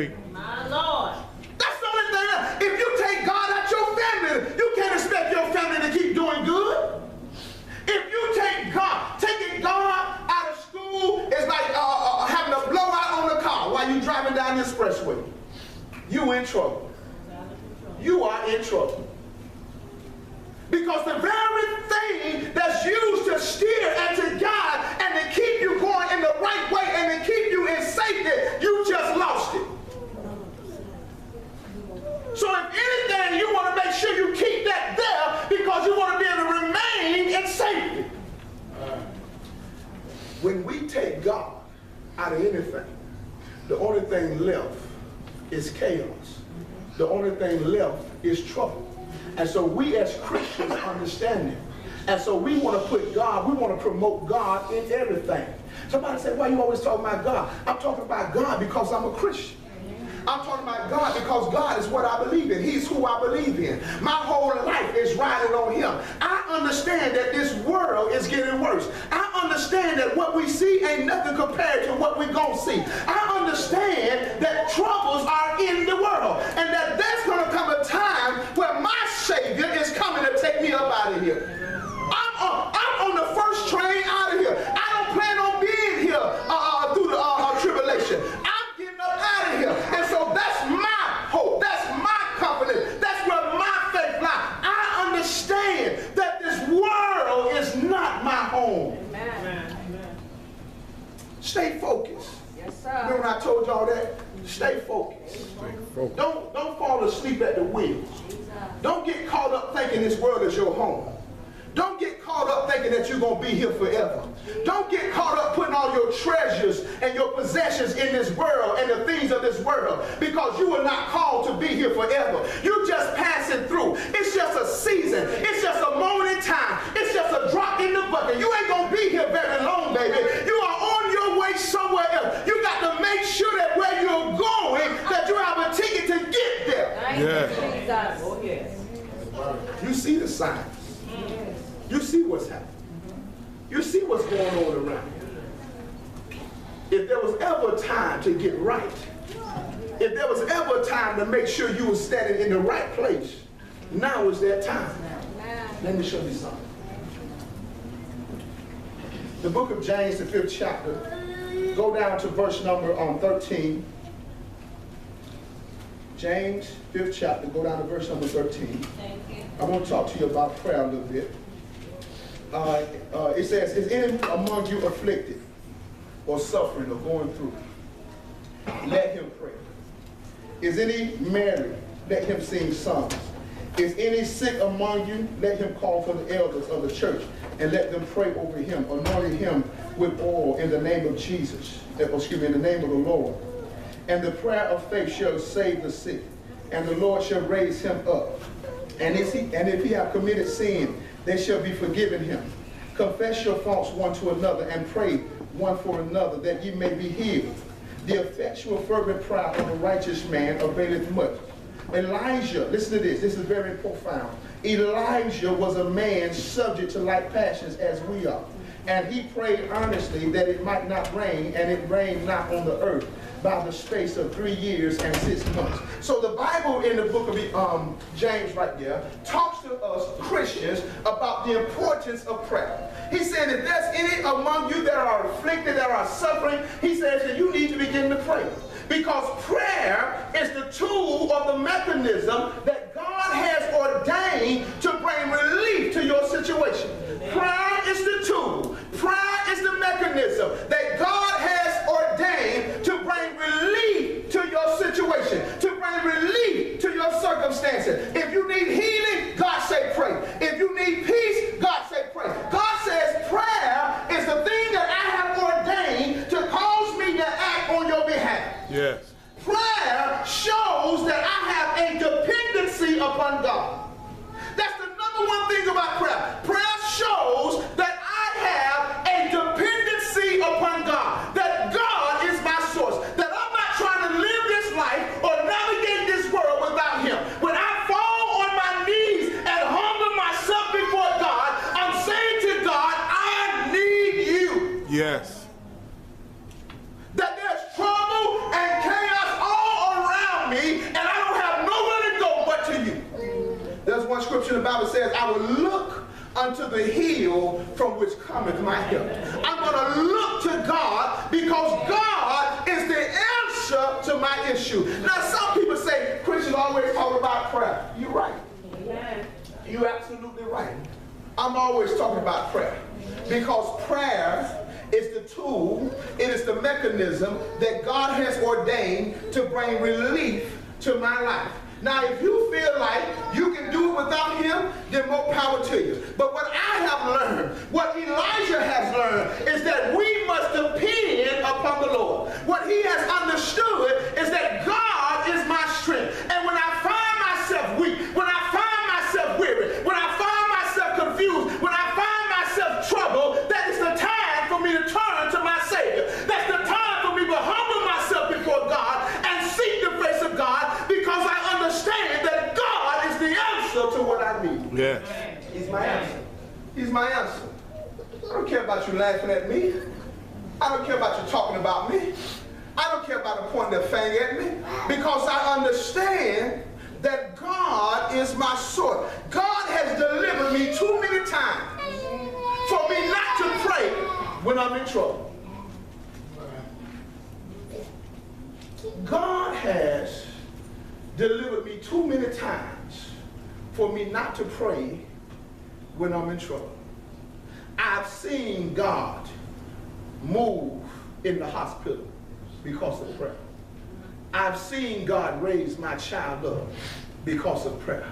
today. My Lord. That's the only thing. If you take God out your family, you can't expect your family to keep doing good. If you take God, taking God out of school is like having a blowout on the car while you're driving down the expressway. You in trouble. You are in trouble. Because the very thing that's used to steer and to guide and to keep you going in the right way and to keep you in safety, you just lost it. So if anything, you want to make sure you keep that there because you want to be able to remain in safety. When we take God out of anything, the only thing left is chaos. The only thing left is trouble. And so we as Christians understand it. And so we want to put God, we want to promote God in everything. Somebody say, why you always talking about God? I'm talking about God because I'm a Christian. I'm talking about God because God is what I believe in. He's who I believe in. My whole life is riding on him. I understand that this world is getting worse. I understand that what we see ain't nothing compared to what we're going to see. I understand that troubles are in the world and that there's going to come a time where my Savior is coming to take me up out of here. I'm on the first train out of here. I don't plan on being here through the tribulation. I'm getting up out of here. And so that's my hope. That's my confidence. That's where my faith lies. I understand that this world is not my home. Amen. Stay focused. Yes, sir. Remember when I told y'all that? Stay focused. Don't fall asleep at the wheel. Don't get caught up thinking this world is your home. Don't get caught up thinking that you're going to be here forever. Don't get caught up putting all your treasures and your possessions in this world and the things of this world because you are not called to be here forever. You're just passing through. It's just a season. It's just a moment in time. It's just a drop in the bucket. You ain't going to be here very long, baby. You are on your way somewhere else. You got to make sure that where you're going, that you have a ticket to get there. Yes. Oh, yes. You see the signs. You see what's happening. You see what's going on around you. If there was ever a time to get right, if there was ever a time to make sure you were standing in the right place, now is that time. Let me show you something. The book of James, the 5th chapter, go down to verse number 13. James, 5th chapter, go down to verse number 13. Thank you. I want to talk to you about prayer a little bit. It says, is any among you afflicted or suffering or going through? Let him pray. Is any married? Let him sing psalms. Is any sick among you? Let him call for the elders of the church and let them pray over him, anointing him with oil in the name of Jesus. In the name of the Lord. And the prayer of faith shall save the sick, and the Lord shall raise him up. And if he have committed sin, they shall be forgiven him. Confess your faults one to another and pray one for another that ye may be healed. The effectual fervent prayer of a righteous man availeth much. Elijah, listen to this is very profound. Elijah was a man subject to like passions as we are. And he prayed earnestly that it might not rain, and it rained not on the earth by the space of 3 years and 6 months. So the Bible in the book of James right there talks to us Christians about the importance of prayer. He said if there's any among you that are afflicted, that are suffering, he says that you need to begin to pray. Because prayer is the tool or the mechanism that God has ordained to bring relief to your situation. Prayer is the tool. Prayer is the mechanism that God has ordained to bring relief to your situation, to bring relief to your circumstances. If you need healing, God say pray. If you need peace, God say pray. God says prayer is the thing that I have ordained to cause me to act on your behalf. Yes. Prayer shows that I have a dependency upon God. That's the number one thing about prayer. Prayer shows that I have a dependency upon God. That God is my source. That I'm not trying to live this life or navigate this world without him. When I fall on my knees and humble myself before God, I'm saying to God, I need you. Yes. That there's trouble and chaos all unto the hill from which cometh my help. I'm going to look to God because God is the answer to my issue. Now, some people say Christians always talk about prayer. You're right. You're absolutely right. I'm always talking about prayer because prayer is the tool, it is the mechanism that God has ordained to bring relief to my life. Now, if you feel like you can do it without him, then more power to you. But what I have learned, what Elijah has learned, is that we must depend upon the Lord. What he has understood is that God is my strength. And when I find myself weak, when I find myself weary, when I find myself confused, when I find myself troubled, that is the time for me to turn to my Savior. That's the time for me to humble myself before God and seek the face of God, because I understand that God is the answer to what I need. Yes. He's my answer. He's my answer. I don't care about you laughing at me. I don't care about you talking about me. I don't care about you pointing the finger at me, because I understand that God is my source. God has delivered me too many times for me not to pray when I'm in trouble. God has delivered me too many times for me not to pray when I'm in trouble. I've seen God move in the hospital because of prayer. I've seen God raise my child up because of prayer.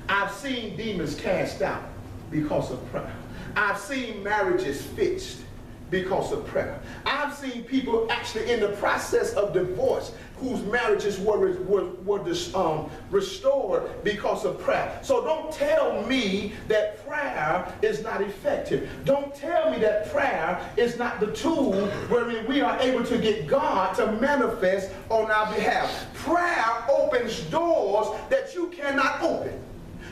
I've seen demons cast out because of prayer. I've seen marriages fixed because of prayer. I've seen people actually in the process of divorce whose marriages were restored because of prayer. So don't tell me that prayer is not effective. Don't tell me that prayer is not the tool wherein we are able to get God to manifest on our behalf. Prayer opens doors that you cannot open.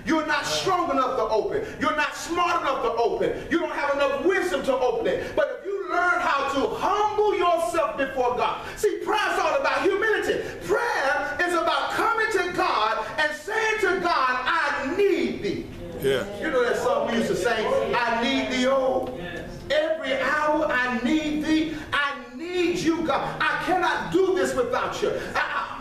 You're not strong enough to open. You're not smart enough to open. You don't have enough wisdom to open it. But if you learn how to humble yourself before God. See, prayer is all about humility. Prayer is about coming to God and saying to God, I need thee. Yeah. You know that song we used to sing, I need thee, oh. Every hour I need thee. I need you, God. I cannot do this without you.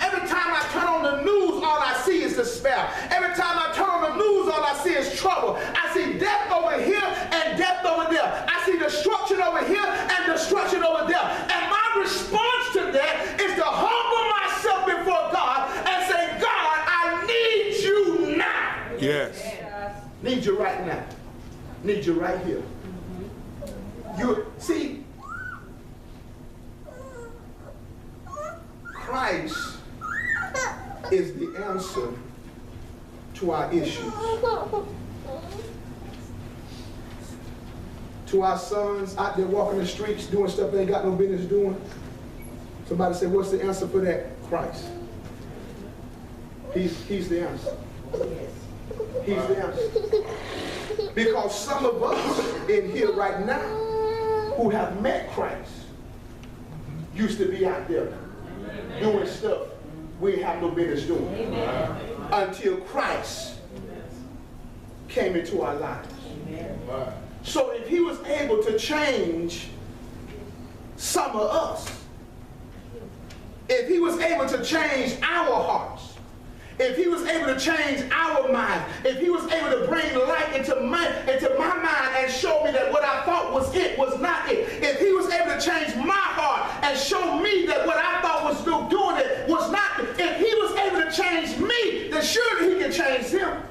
Every time I turn on the news, all I see is despair. Every time I turn on the news, all I see is trouble. I see death over here and death over there. I see destruction over here and destruction over there. And my response to that is to humble myself before God and say, God, I need you now. Yes. Need you right now. Need you right here. You see, Christ is the answer to our issues. To our sons out there walking the streets doing stuff they ain't got no business doing. Somebody said, what's the answer for that? Christ. He's the answer. He's the answer. Because some of us in here right now who have met Christ used to be out there doing stuff we have no business doing. Amen. Until Christ came into our lives. Amen. So if he was able to change some of us, if he was able to change our hearts, if he was able to change our mind, if he was able to bring light into my mind and show me that what I thought was it was not it, if he was able to change my heart and show me that what I thought was doing it was not it, if he was able to change me, then surely he can change him.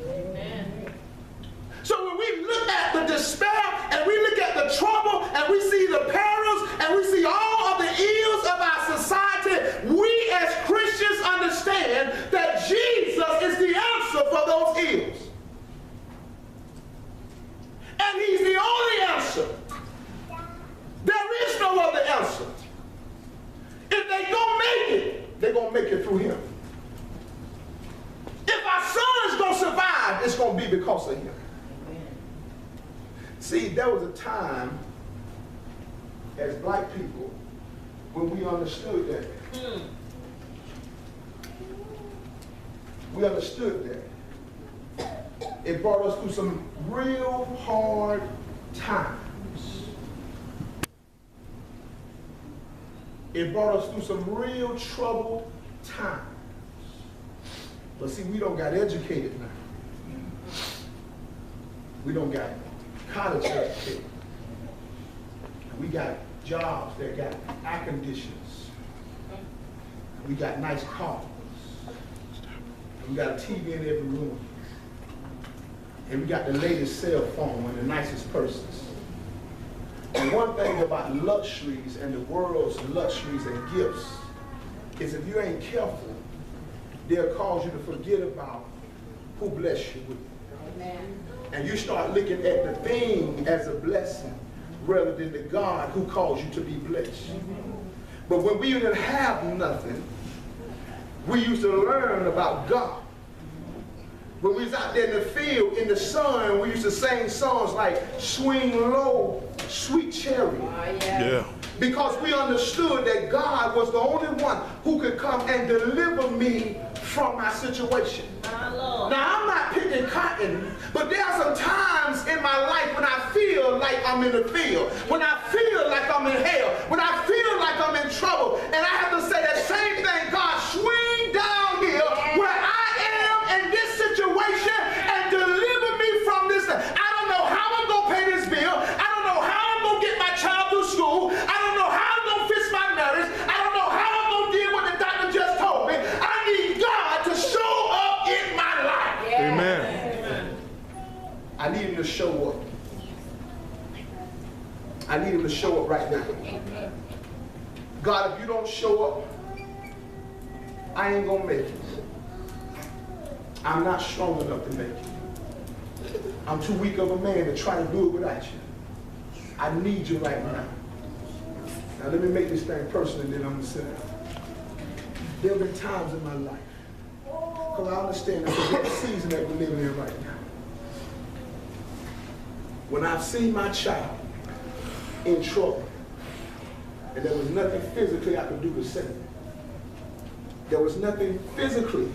Amen. So when we look at the despair and we look at the trouble and we see the perils and we see all of the ills of our society, we as Christians understand that Jesus is the answer for those ills. And he's the only answer. There is no other answer. If they gonna make it, they're gonna make it through him. If our son is gonna survive, it's gonna be because of him. See, there was a time as black people when we understood that. We understood that It brought us through some real hard times. It brought us through some real troubled times. But see, we don't got educated now. We don't got college educated. We got jobs that got air conditioners. We got nice cars. We got a TV in every room. And we got the latest cell phone and the nicest purses. And one thing about luxuries and the world's luxuries and gifts is if you ain't careful, they'll cause you to forget about who blessed you with. Amen. And you start looking at the thing as a blessing rather than the God who calls you to be blessed. But when we didn't have nothing, we used to learn about God. When we was out there in the field, in the sun, we used to sing songs like Swing Low, Sweet Cherry. Yeah. Because we understood that God was the only one who could come and deliver me from my situation. My Lord. Now, I'm not picking cotton, but there are some times in my life when I feel like I'm in the field, when I feel like I'm in hell, when I feel like I'm in trouble, and I have to say that same thing, God, swing down here where I am in this situation and deliver me from this. I don't know how I'm going to pay this bill. I don't know how I'm going to get my child through school. I don't know how I'm going to fix my marriage. I don't know how I'm going to deal with the doctor just told me. I need God to show up in my life. Amen. I need him to show up. I need him to show up right now. God, if you don't show up, I ain't gonna make it. I'm not strong enough to make it. I'm too weak of a man to try to do it without you. I need you right now. Now let me make this thing personal and then I'm gonna sit down. There have been times in my life, because I understand it's a good season that we're living in right now, when I've seen my child in trouble, and there was nothing physically I could do to save him. There was nothing physically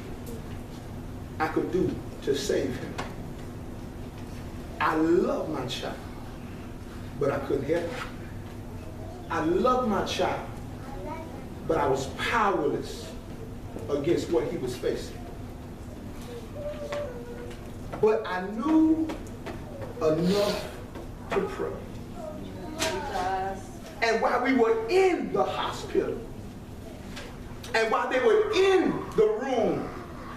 I could do to save him. I love my child, but I couldn't help him. I love my child, but I was powerless against what he was facing. But I knew enough to pray. And while we were in the hospital, and while they were in the room,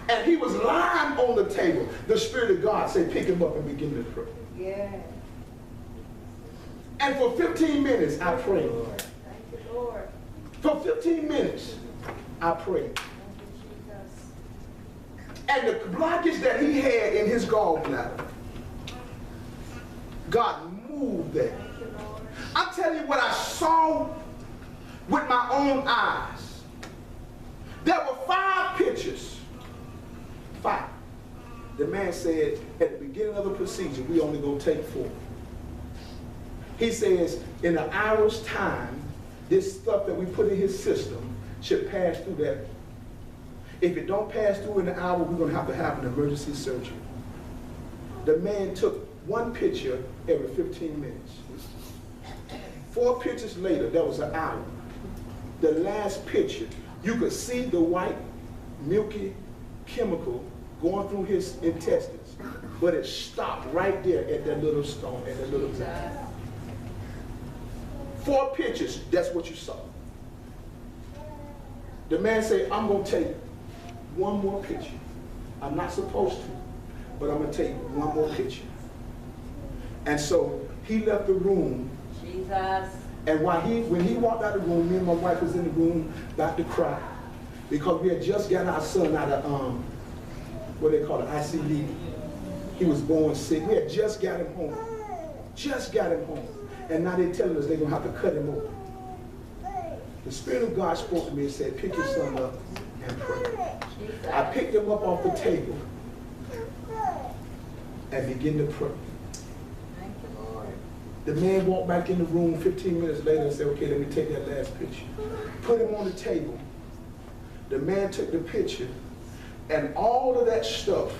and he was lying on the table, the Spirit of God said, pick him up and begin to pray. Yeah. And for 15 minutes, I prayed. Thank you, Lord. For 15 minutes, I prayed. And the blockage that he had in his gallbladder, God moved that. I'm telling you what I saw with my own eyes. There were 5 pictures. 5. The man said, at the beginning of the procedure, we only gonna take 4. He says, in an hour's time, this stuff that we put in his system should pass through that. If it don't pass through in an hour, we're gonna have to have an emergency surgery. The man took 1 picture every 15 minutes. 4 pictures later, that was an hour. The last picture, you could see the white, milky chemical going through his intestines, but it stopped right there at that little stone, at that little zone. 4 pictures, that's what you saw. The man said, I'm going to take 1 more picture. I'm not supposed to, but I'm going to take 1 more picture. And so he left the room. Jesus. And when he walked out of the room, me and my wife was in the room about to cry, because we had just gotten our son out of what they call it, ICD. He was born sick. We had just got him home. Just got him home. And now they're telling us they're going to have to cut him open. The Spirit of God spoke to me and said, pick your son up and pray. I picked him up off the table and began to pray. Thank you, Lord. The man walked back in the room 15 minutes later and said, okay, let me take that last picture. Put him on the table. The man took the picture, and all of that stuff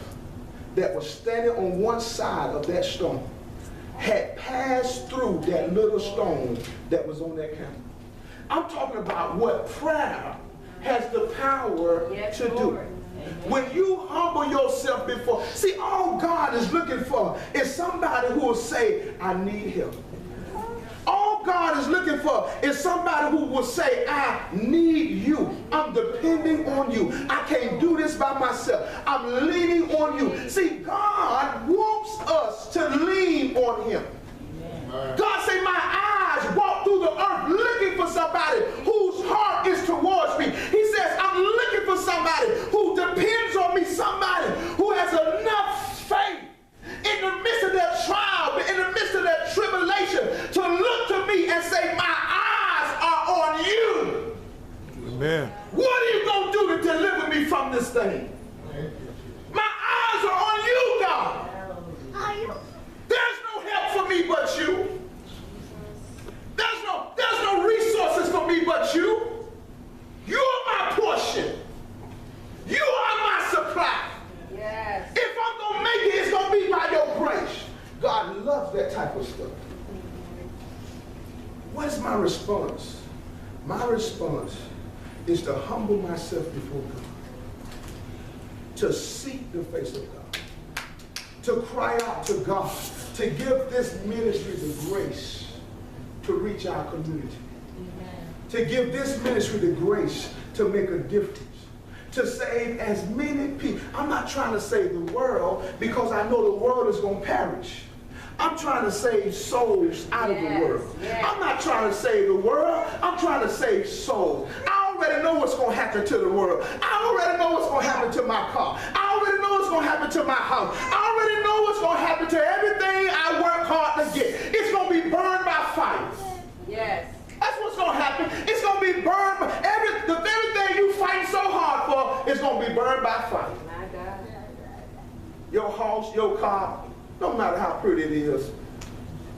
that was standing on one side of that stone had passed through that little stone that was on that camel. I'm talking about what prayer has the power Yes, to do. Lord. When you humble yourself before, see, all God is looking for is somebody who will say, I need help. All God is looking for is somebody who will say, I need you. I'm depending on you. I can't do this by myself. I'm leaning on you. See, God wants us to lean on him. God say, my eyes walk through the earth looking for somebody whose heart is towards me. He says, I'm looking for somebody who depends on me, somebody who has enough faith in the midst of their trial, in the midst of their tribulation, to look to me and say, my eyes are on you. Amen. What are you going to do to deliver me from this thing? My eyes are on you, God. There's no help for me but you. There's no resources for me but you. You are my portion. You are my supply. Yes. If I'm going to make it, it's going to be by your grace. God loves that type of stuff. What is my response? My response is to humble myself before God, to seek the face of God, to cry out to God, to give this ministry the grace to reach our community, to give this ministry the grace to make a difference, to save as many people. I'm not trying to save the world because I know the world is going to perish. I'm trying to save souls out of the world. Yes. I'm not trying to save the world. I'm trying to save souls. I already know what's going to happen to the world. I already know what's going to happen to my car. I already know what's going to happen to my house. I already know what's going to happen to everything I work hard to get. It's going to be burned by fire. Yes. That's what's going to happen. It's going to be burned by the very thing you fight so hard for is going to be burned by fire. My God. Your house, your car, no matter how pretty it is,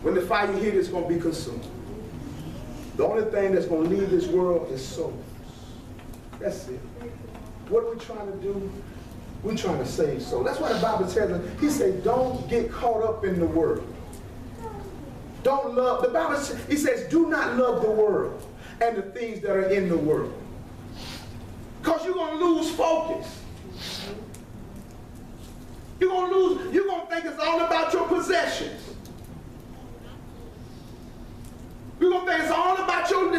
when the fire hit, it's going to be consumed. The only thing that's going to leave this world is souls. That's it. What are we trying to do? We're trying to save souls. That's why the Bible tells us, he said, don't get caught up in the world. Don't love, the Bible says, he says, do not love the world and the things that are in the world. Because you're going to lose focus. You're going to think it's all about your possessions. You're going to think it's all about your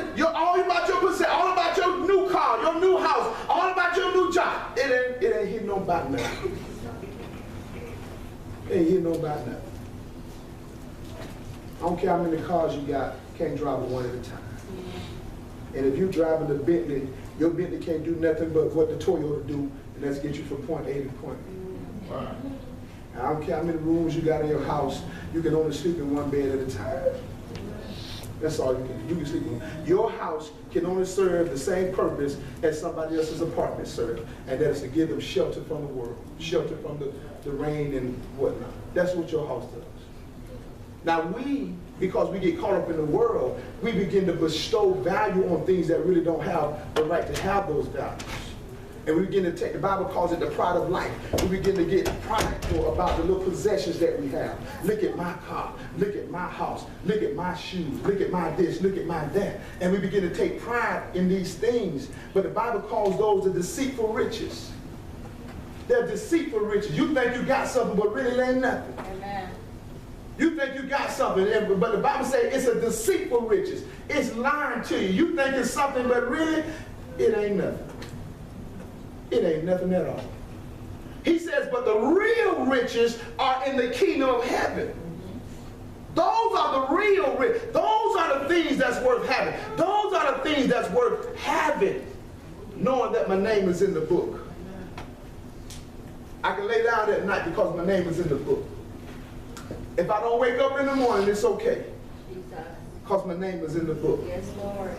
possessions, all about your new car, your new house, all about your new job. It ain't hitting no about nothing. It ain't hitting no about nothing. I don't care how many cars you got, can't drive one at a time. And if you're driving the Bentley, your Bentley can't do nothing but what the Toyota do, and that's get you from point A to point B. Right. I don't care how many rooms you got in your house, you can only sleep in one bed at a time. That's all you can do. You can sleep in. Your house can only serve the same purpose as somebody else's apartment serves, and that is to give them shelter from the world, shelter from the rain and whatnot. That's what your house does. Now because we get caught up in the world, we begin to bestow value on things that really don't have the right to have those values. And we begin to take, the Bible calls it the pride of life. We begin to get prideful about the little possessions that we have. Look at my car, look at my house, look at my shoes, look at my this, look at my that. And we begin to take pride in these things. But the Bible calls those the deceitful riches. They're deceitful riches. You think you got something, but really it ain't nothing. Amen. You think you got something, but the Bible says it's a deceitful riches. It's lying to you. You think it's something, but really, it ain't nothing. It ain't nothing at all. He says, but the real riches are in the kingdom of heaven. Those are the real riches. Those are the things that's worth having. Those are the things that's worth having, knowing that my name is in the book. I can lay down at night because my name is in the book. If I don't wake up in the morning, it's okay. Jesus. Because my name is in the book. Yes, Lord.